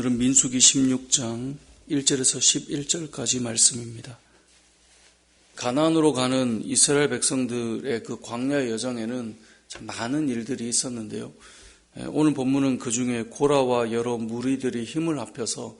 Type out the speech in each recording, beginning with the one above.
오늘은 민수기 16장 1절에서 11절까지 말씀입니다. 가나안으로 가는 이스라엘 백성들의 그 광야의 여정에는 참 많은 일들이 있었는데요. 오늘 본문은 그 중에 고라와 여러 무리들이 힘을 합해서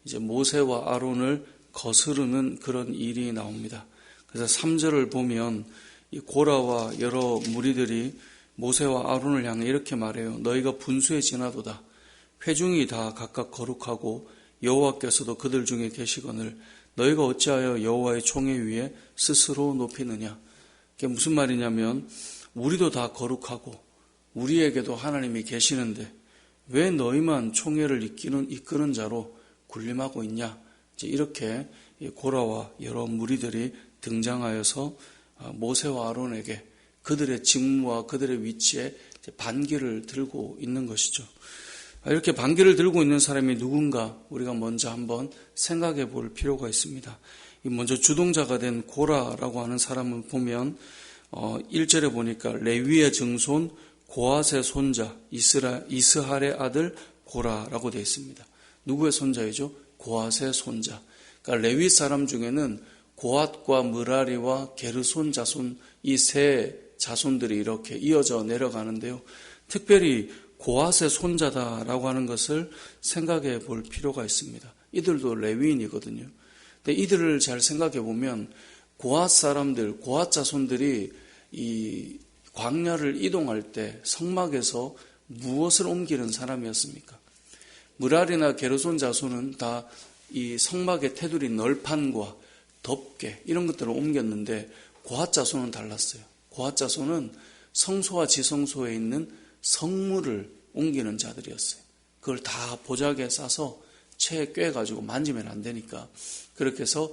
이제 모세와 아론을 거스르는 그런 일이 나옵니다. 그래서 3절을 보면 이 고라와 여러 무리들이 모세와 아론을 향해 이렇게 말해요. 너희가 분수에 지나도다. 회중이 다 각각 거룩하고 여호와께서도 그들 중에 계시거늘 너희가 어찌하여 여호와의 총회 위에 스스로 높이느냐. 그게 무슨 말이냐면 우리도 다 거룩하고 우리에게도 하나님이 계시는데 왜 너희만 총회를 이끄는 자로 군림하고 있냐. 이제 이렇게 고라와 여러 무리들이 등장하여서 모세와 아론에게 그들의 직무와 그들의 위치에 반기를 들고 있는 것이죠. 이렇게 반기를 들고 있는 사람이 누군가 우리가 먼저 한번 생각해 볼 필요가 있습니다. 먼저 주동자가 된 고라라고 하는 사람을 보면 1절에 보니까 레위의 증손 고앗의 손자 이스할의 아들 고라라고 되어 있습니다. 누구의 손자이죠? 고앗의 손자. 그러니까 레위 사람 중에는 고앗과 므라리와 게르손 자손 이 세 자손들이 이렇게 이어져 내려가는데요. 특별히 고앗의 손자다라고 하는 것을 생각해 볼 필요가 있습니다. 이들도 레위인이거든요. 근데 이들을 잘 생각해 보면 고앗 사람들, 고앗 자손들이 이 광야를 이동할 때 성막에서 무엇을 옮기는 사람이었습니까? 므라리나 게르손 자손은 다 이 성막의 테두리 널판과 덮개 이런 것들을 옮겼는데 고앗 자손은 달랐어요. 고앗 자손은 성소와 지성소에 있는 성물을 옮기는 자들이었어요. 그걸 다 보자기에 싸서 채에 꿰가지고 만지면 안 되니까 그렇게 해서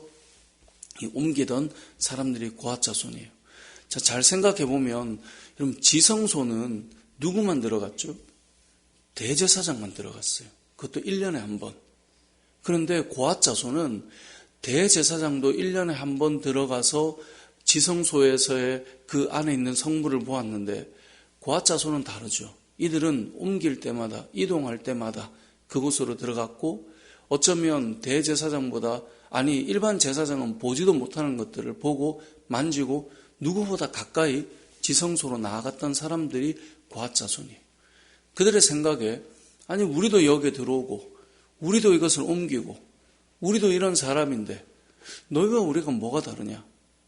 옮기던 사람들이 고앗 자손이에요. 자, 잘 생각해 보면 여러분 지성소는 누구만 들어갔죠? 대제사장만 들어갔어요. 그것도 1년에 한 번. 그런데 고앗 자손은 대제사장도 1년에 한 번 들어가서 지성소에서의 그 안에 있는 성물을 보았는데 고앗 자손은 다르죠. 이들은 옮길 때마다 이동할 때마다 그곳으로 들어갔고 어쩌면 대제사장보다 일반 제사장은 보지도 못하는 것들을 보고 만지고 누구보다 가까이 지성소로 나아갔던 사람들이 고앗 자손이에요. 그들의 생각에 우리도 여기에 들어오고 우리도 이것을 옮기고 우리도 이런 사람인데 너희와 우리가 뭐가 다르냐.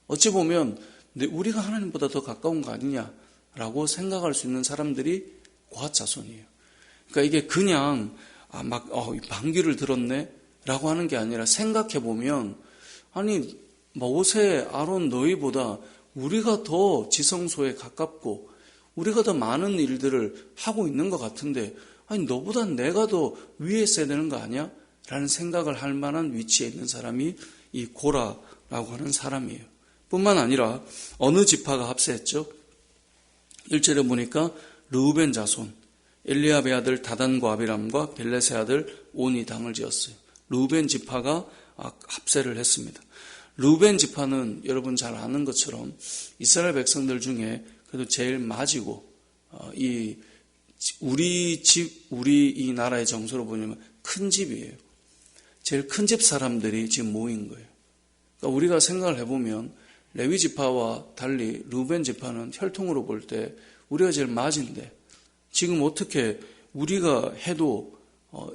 어찌 보면 우리가 하나님보다 더 가까운 거 아니냐라고 생각할 수 있는 사람들이 고앗 자손이에요. 그러니까 이게 그냥 반기를 들었네 라고 하는 게 아니라 생각해 보면 모세, 아론 너희보다 우리가 더 지성소에 가깝고 우리가 더 많은 일들을 하고 있는 것 같은데 너보다 내가 더 위에 있어야 되는 거 아니야? 라는 생각을 할 만한 위치에 있는 사람이 이 고라라고 하는 사람이에요. 뿐만 아니라 어느 지파가 합세했죠? 1절에 보니까 르우벤 자손 엘리압의 아들 다단과 아비람과 벨렛의 아들 온이 당을 지었어요. 르우벤 지파가 합세를 했습니다. 르우벤 지파는 여러분 잘 아는 것처럼 이스라엘 백성들 중에 그래도 제일 맞이고 우리 이 나라의 정서로 보면 큰 집이에요. 제일 큰 집 사람들이 지금 모인 거예요. 그러니까 우리가 생각을 해보면 레위 지파와 달리 르우벤 지파는 혈통으로 볼 때 우리가 제일 맞인데 지금 어떻게 우리가 해도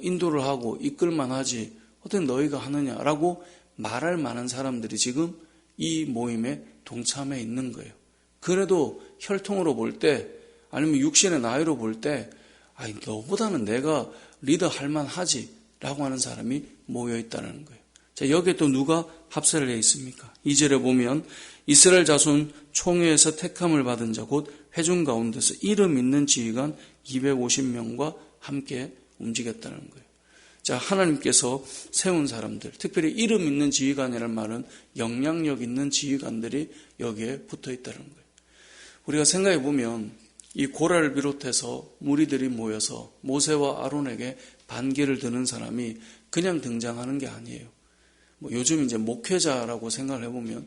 인도를 하고 이끌만 하지 어떻게 너희가 하느냐라고 말할 만한 사람들이 지금 이 모임에 동참해 있는 거예요. 그래도 혈통으로 볼 때 아니면 육신의 나이로 볼 때 너보다는 내가 리더할 만하지 라고 하는 사람이 모여 있다는 거예요. 자, 여기에 또 누가 합세를 해 있습니까? 2절에 보면 이스라엘 자손 총회에서 택함을 받은 자 곧 회중 가운데서 이름 있는 지휘관 250명과 함께 움직였다는 거예요. 자, 하나님께서 세운 사람들, 특별히 이름 있는 지휘관이라는 말은 영향력 있는 지휘관들이 여기에 붙어 있다는 거예요. 우리가 생각해 보면 이 고라를 비롯해서 무리들이 모여서 모세와 아론에게 반기를 드는 사람이 그냥 등장하는 게 아니에요. 요즘 이제 목회자라고 생각을 해보면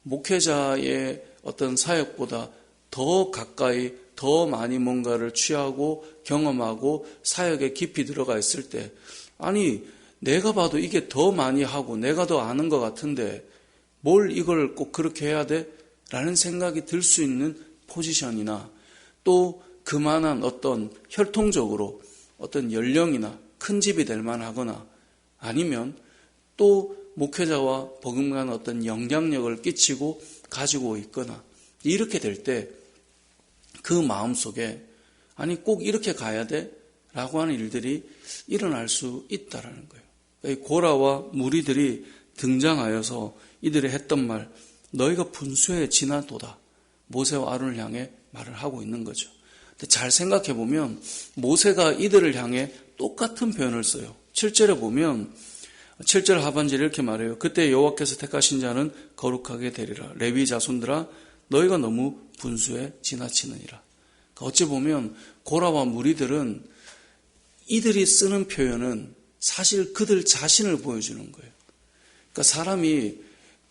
목회자의 어떤 사역보다 더 가까이 더 많이 뭔가를 취하고 경험하고 사역에 깊이 들어가 있을 때 아니, 내가 봐도 이게 더 많이 하고 내가 더 아는 것 같은데 뭘 이걸 꼭 그렇게 해야 돼? 라는 생각이 들 수 있는 포지션이나 또 그만한 어떤 혈통적으로 어떤 연령이나 큰 집이 될 만하거나 아니면 또 목회자와 버금가는 어떤 영향력을 끼치고 가지고 있거나 이렇게 될 때 그 마음속에 아니 꼭 이렇게 가야 돼? 라고 하는 일들이 일어날 수 있다라는 거예요. 고라와 무리들이 등장하여서 이들이 했던 말 너희가 분수에 지나도다. 모세와 아론을 향해 말을 하고 있는 거죠. 근데 잘 생각해 보면 모세가 이들을 향해 똑같은 표현을 써요. 7절에 보면 7절 하반절에 이렇게 말해요. 그때 여호와께서 택하신 자는 거룩하게 되리라. 레위 자손들아 너희가 너무 분수에 지나치느니라. 그러니까 어찌 보면 고라와 무리들은 이들이 쓰는 표현은 사실 그들 자신을 보여주는 거예요. 그러니까 사람이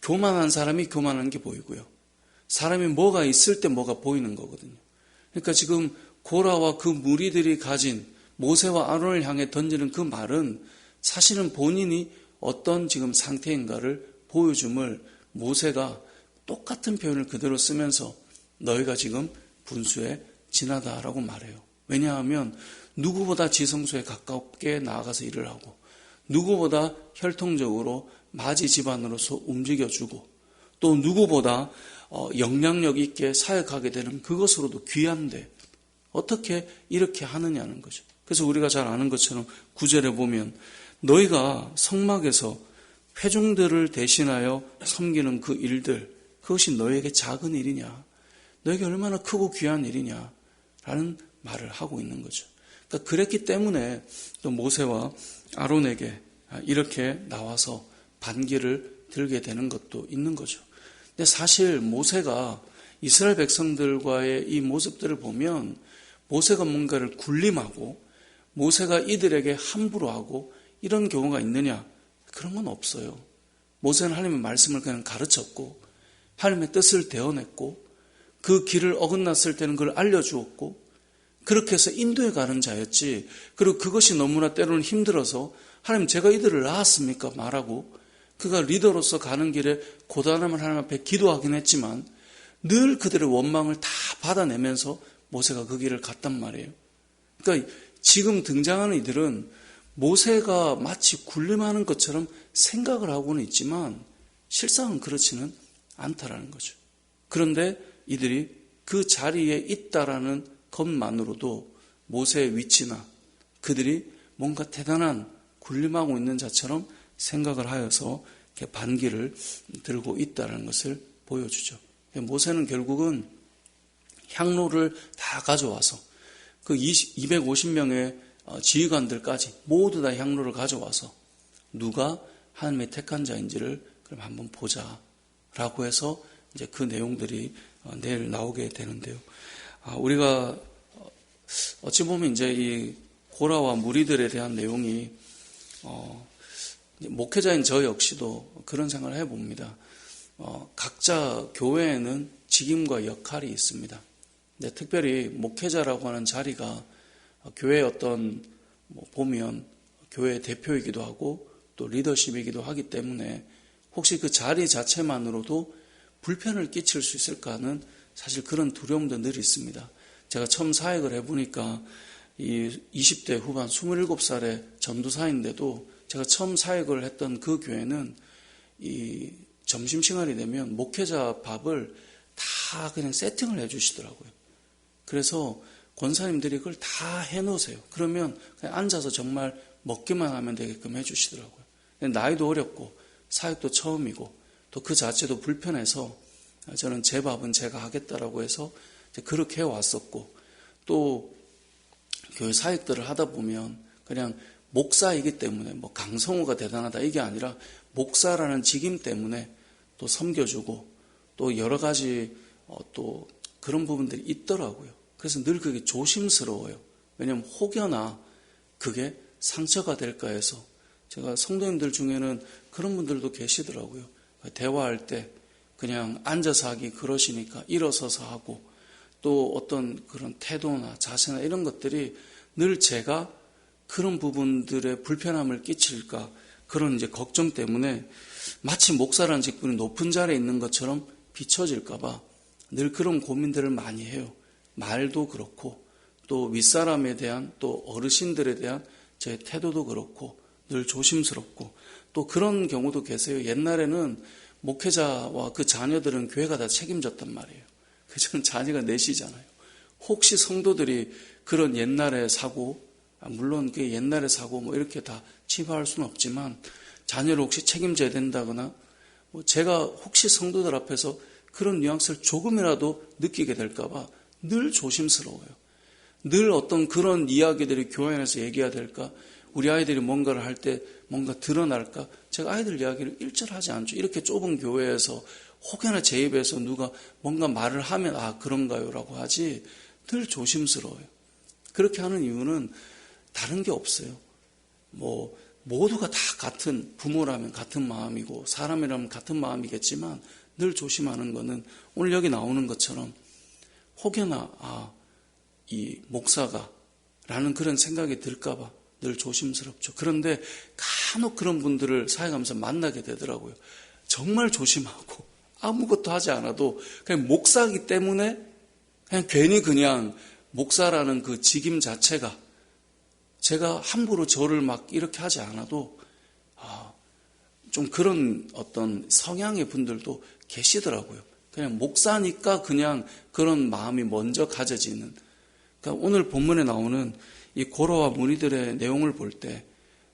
교만한 게 보이고요. 사람이 뭐가 있을 때 뭐가 보이는 거거든요. 그러니까 지금 고라와 그 무리들이 가진 모세와 아론을 향해 던지는 그 말은 사실은 본인이 어떤 지금 상태인가를 보여줌을 모세가 똑같은 표현을 그대로 쓰면서 너희가 지금 분수에 지나다라고 말해요. 왜냐하면 누구보다 지성소에 가깝게 나아가서 일을 하고 누구보다 혈통적으로 마지 집안으로서 움직여주고 또 누구보다 영향력 있게 사역하게 되는 그것으로도 귀한데 어떻게 이렇게 하느냐는 거죠. 그래서 우리가 잘 아는 것처럼 9절에 보면 너희가 성막에서 회중들을 대신하여 섬기는 그 일들 그것이 너희에게 작은 일이냐 너희에게 얼마나 크고 귀한 일이냐 라는 말을 하고 있는 거죠. 그러니까 그랬기 때문에 또 모세와 아론에게 이렇게 나와서 반기를 들게 되는 것도 있는 거죠. 근데 사실 모세가 이스라엘 백성들과의 이 모습들을 보면 모세가 뭔가를 군림하고 모세가 이들에게 함부로 하고 이런 경우가 있느냐? 그런 건 없어요. 모세는 하나님의 말씀을 그냥 가르쳤고 하나님의 뜻을 대어냈고 그 길을 어긋났을 때는 그걸 알려주었고 그렇게 해서 인도해 가는 자였지. 그리고 그것이 너무나 때로는 힘들어서 하나님 제가 이들을 낳았습니까? 말하고 그가 리더로서 가는 길에 고단함을 하나님 앞에 기도하긴 했지만 늘 그들의 원망을 다 받아내면서 모세가 그 길을 갔단 말이에요. 그러니까 지금 등장하는 이들은 모세가 마치 군림하는 것처럼 생각을 하고는 있지만 실상은 그렇지는 않다라는 거죠. 그런데 이들이 그 자리에 있다라는 것만으로도 모세의 위치나 그들이 뭔가 대단한 군림하고 있는 자처럼 생각을 하여서 이렇게 반기를 들고 있다는 것을 보여주죠. 모세는 결국은 향로를 다 가져와서 그 250명의 지휘관들까지 모두 다 향로를 가져와서 누가 하나님의 택한 자인지를 그럼 한번 보자라고 해서 이제 그 내용들이 내일 나오게 되는데요. 우리가 어찌 보면 이제 이 고라와 무리들에 대한 내용이 목회자인 저 역시도 그런 생각을 해봅니다. 각자 교회에는 직임과 역할이 있습니다. 근데 특별히 목회자라고 하는 자리가 교회의 어떤 보면 교회의 대표이기도 하고 또 리더십이기도 하기 때문에 혹시 그 자리 자체만으로도 불편을 끼칠 수 있을까 하는 사실 그런 두려움도 늘 있습니다. 제가 처음 사역을 해보니까 이 20대 후반 27살의 전도사인데도 제가 처음 사역을 했던 그 교회는 이 점심시간이 되면 목회자 밥을 다 그냥 세팅을 해주시더라고요. 그래서 권사님들이 그걸 다 해놓으세요. 그러면 그냥 앉아서 정말 먹기만 하면 되게끔 해주시더라고요. 나이도 어렸고 사역도 처음이고 또 그 자체도 불편해서 저는 제 밥은 제가 하겠다라고 해서 그렇게 해왔었고 또 교회 사역들을 하다 보면 그냥 목사이기 때문에 뭐 강성호가 대단하다 이게 아니라 목사라는 직임 때문에 또 섬겨주고 또 여러 가지 또 그런 부분들이 있더라고요. 그래서 늘 그게 조심스러워요. 왜냐하면 혹여나 그게 상처가 될까 해서 제가 성도님들 중에는 그런 분들도 계시더라고요. 대화할 때 그냥 앉아서 하기 그러시니까 일어서서 하고 또 어떤 그런 태도나 자세나 이런 것들이 늘 제가 그런 부분들의 불편함을 끼칠까 그런 이제 걱정 때문에 마치 목사라는 직분이 높은 자리에 있는 것처럼 비춰질까봐 늘 그런 고민들을 많이 해요. 말도 그렇고 또 윗사람에 대한 또 어르신들에 대한 제 태도도 그렇고 늘 조심스럽고 또 그런 경우도 계세요. 옛날에는 목회자와 그 자녀들은 교회가 다 책임졌단 말이에요. 저는 자녀가 넷이잖아요. 혹시 성도들이 그런 옛날의 사고, 물론 그 옛날의 사고 뭐 이렇게 다 치부할 수는 없지만 자녀를 혹시 책임져야 된다거나 제가 혹시 성도들 앞에서 그런 뉘앙스를 조금이라도 느끼게 될까봐 늘 조심스러워요. 늘 어떤 그런 이야기들이 교회 안에서 얘기해야 될까? 우리 아이들이 뭔가를 할 때 뭔가 드러날까? 제가 아이들 이야기를 일절하지 않죠. 이렇게 좁은 교회에서 혹여나 제 입에서 누가 뭔가 말을 하면 아 그런가요? 라고 하지 늘 조심스러워요. 그렇게 하는 이유는 다른 게 없어요. 모두가 다 같은 부모라면 같은 마음이고 사람이라면 같은 마음이겠지만 늘 조심하는 거는 오늘 여기 나오는 것처럼 혹여나 이 목사가 라는 그런 생각이 들까봐 늘 조심스럽죠. 그런데 간혹 그런 분들을 사역하면서 만나게 되더라고요. 정말 조심하고 아무것도 하지 않아도 그냥 목사이기 때문에 괜히 목사라는 그 직임 자체가 제가 함부로 저를 막 이렇게 하지 않아도 좀 그런 어떤 성향의 분들도 계시더라고요. 그냥 목사니까 그냥 그런 마음이 먼저 가져지는. 그러니까 오늘 본문에 나오는 이 고라와 무리들의 내용을 볼 때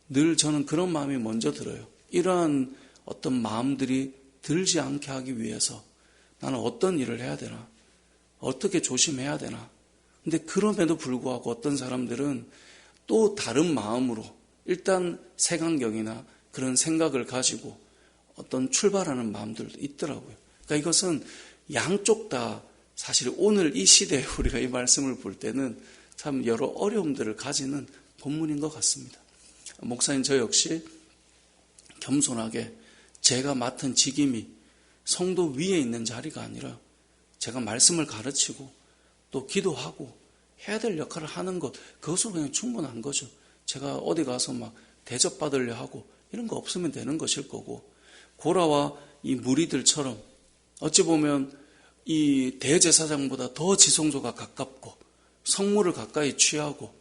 늘 저는 그런 마음이 먼저 들어요. 이러한 어떤 마음들이 들지 않게 하기 위해서 나는 어떤 일을 해야 되나? 어떻게 조심해야 되나? 근데 그럼에도 불구하고 어떤 사람들은 또 다른 마음으로 일단 색안경이나 그런 생각을 가지고 어떤 출발하는 마음들도 있더라고요. 그러니까 이것은 양쪽 다 사실 오늘 이 시대에 우리가 이 말씀을 볼 때는 참 여러 어려움들을 가지는 본문인 것 같습니다. 목사님 저 역시 겸손하게 제가 맡은 직임이 성도 위에 있는 자리가 아니라 제가 말씀을 가르치고 또 기도하고 해야 될 역할을 하는 것, 그것으로 그냥 충분한 거죠. 제가 어디 가서 막 대접받으려 하고 이런 거 없으면 되는 것일 거고, 고라와 이 무리들처럼 어찌 보면 이 대제사장보다 더 지성소가 가깝고 성물을 가까이 취하고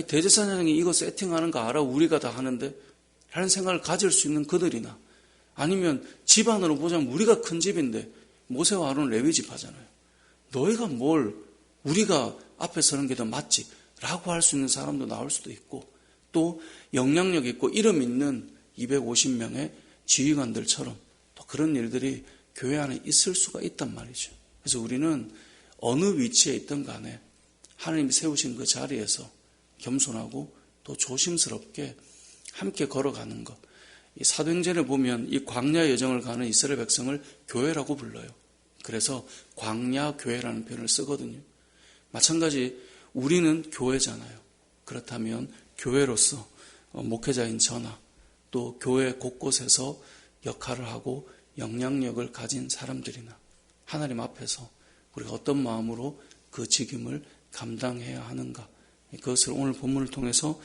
대제사장이 이거 세팅하는 거 알아? 우리가 다 하는데? 라는 생각을 가질 수 있는 그들이나 아니면 집안으로 보자면 우리가 큰 집인데 모세와 아론 레위 집 하잖아요. 너희가 뭘 우리가 앞에 서는 게 더 맞지? 라고 할 수 있는 사람도 나올 수도 있고 또 영향력 있고 이름 있는 250명의 지휘관들처럼 또 그런 일들이 교회 안에 있을 수가 있단 말이죠. 그래서 우리는 어느 위치에 있든 간에 하나님이 세우신 그 자리에서 겸손하고 또 조심스럽게 함께 걸어가는 것. 이 사도행전에 보면 이 광야 여정을 가는 이스라엘 백성을 교회라고 불러요. 그래서 광야교회라는 표현을 쓰거든요. 마찬가지 우리는 교회잖아요. 그렇다면 교회로서 목회자인 저나 또 교회 곳곳에서 역할을 하고 영향력을 가진 사람들이나 하나님 앞에서 우리가 어떤 마음으로 그 직임을 감당해야 하는가, 그것을 오늘 본문을 통해서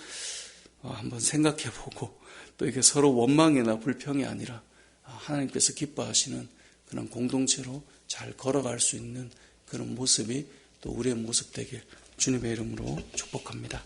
한번 생각해보고 또 이게 서로 원망이나 불평이 아니라 하나님께서 기뻐하시는 그런 공동체로 잘 걸어갈 수 있는 그런 모습이 또 우리의 모습 되길 주님의 이름으로 축복합니다.